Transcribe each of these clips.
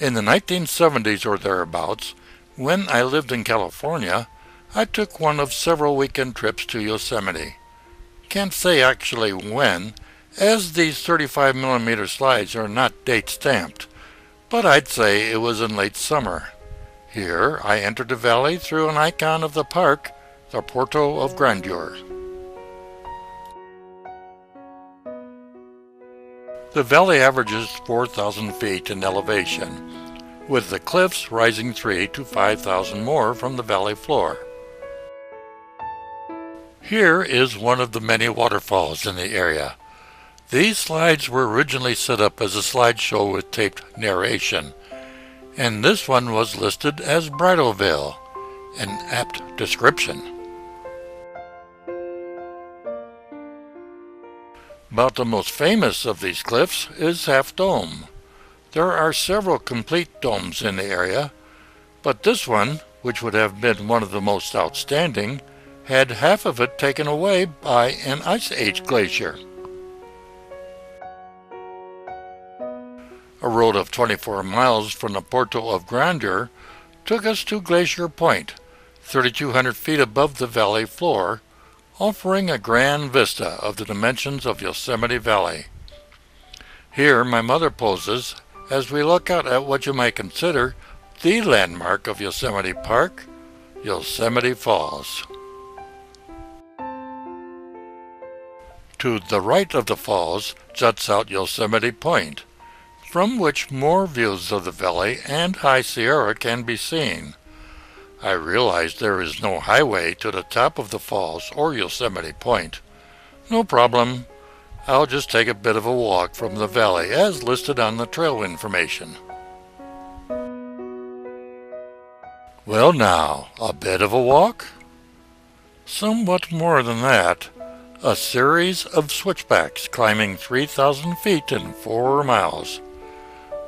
In the 1970s or thereabouts, when I lived in California, I took one of several weekend trips to Yosemite. Can't say actually when, as these 35mm slides are not date stamped, but I'd say it was in late summer. Here I entered the valley through an icon of the park, the Portal of Grandeur. The valley averages 4,000 feet in elevation, with the cliffs rising 3,000 to 5,000 more from the valley floor. Here is one of the many waterfalls in the area. These slides were originally set up as a slideshow with taped narration, and this one was listed as Bridal Veil, an apt description. About the most famous of these cliffs is Half Dome. There are several complete domes in the area, but this one, which would have been one of the most outstanding, had half of it taken away by an Ice Age glacier. A road of 24 miles from the Portal of Grandeur took us to Glacier Point, 3,200 feet above the valley floor, offering a grand vista of the dimensions of Yosemite Valley. Here my mother poses as we look out at what you might consider the landmark of Yosemite Park, Yosemite Falls. To the right of the falls juts out Yosemite Point, from which more views of the valley and High Sierra can be seen. I realize there is no highway to the top of the falls or Yosemite Point. No problem. I'll just take a bit of a walk from the valley as listed on the trail information. Well now, a bit of a walk? Somewhat more than that. A series of switchbacks climbing 3,000 feet in 4 miles.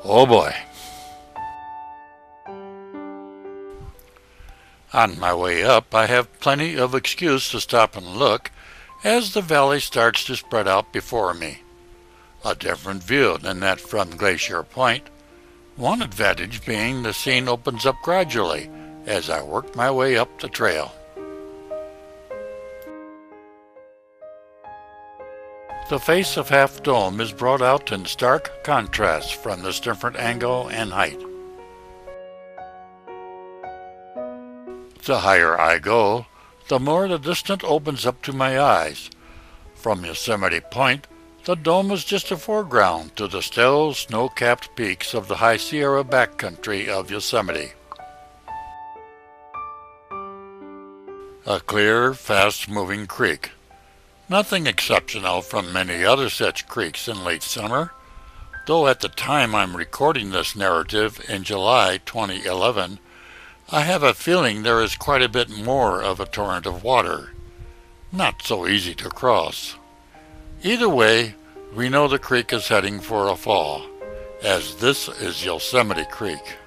Oh boy. On my way up, I have plenty of excuse to stop and look as the valley starts to spread out before me. A different view than that from Glacier Point, one advantage being the scene opens up gradually as I work my way up the trail. The face of Half Dome is brought out in stark contrast from this different angle and height. The higher I go, the more the distance opens up to my eyes. From Yosemite Point, the dome is just a foreground to the still snow-capped peaks of the High Sierra backcountry of Yosemite. A clear, fast-moving creek. Nothing exceptional from many other such creeks in late summer, though at the time I'm recording this narrative in July 2011, I have a feeling there is quite a bit more of a torrent of water. Not so easy to cross. Either way, we know the creek is heading for a fall, as this is Yosemite Creek.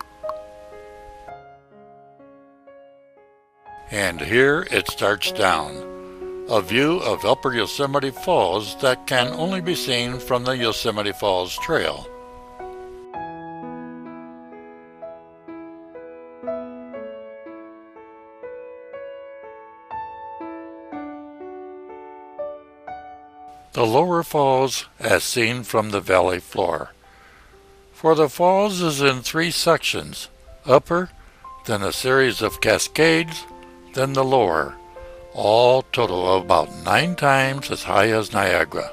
And here it starts down, a view of Upper Yosemite Falls that can only be seen from the Yosemite Falls Trail. The lower falls as seen from the valley floor. For the falls is in 3 sections, upper, then a series of cascades, then the lower, all total of about 9 times as high as Niagara.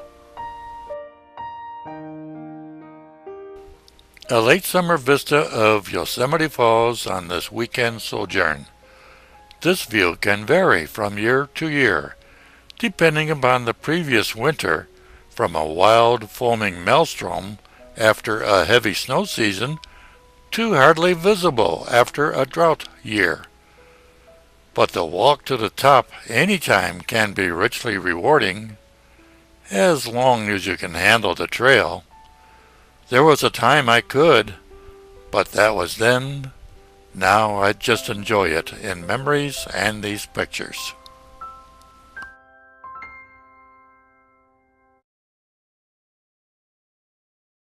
A late summer vista of Yosemite Falls on this weekend sojourn. This view can vary from year to year, depending upon the previous winter, from a wild foaming maelstrom after a heavy snow season to hardly visible after a drought year. But the walk to the top anytime can be richly rewarding, as long as you can handle the trail. There was a time I could, but that was then. Now I just enjoy it in memories and these pictures.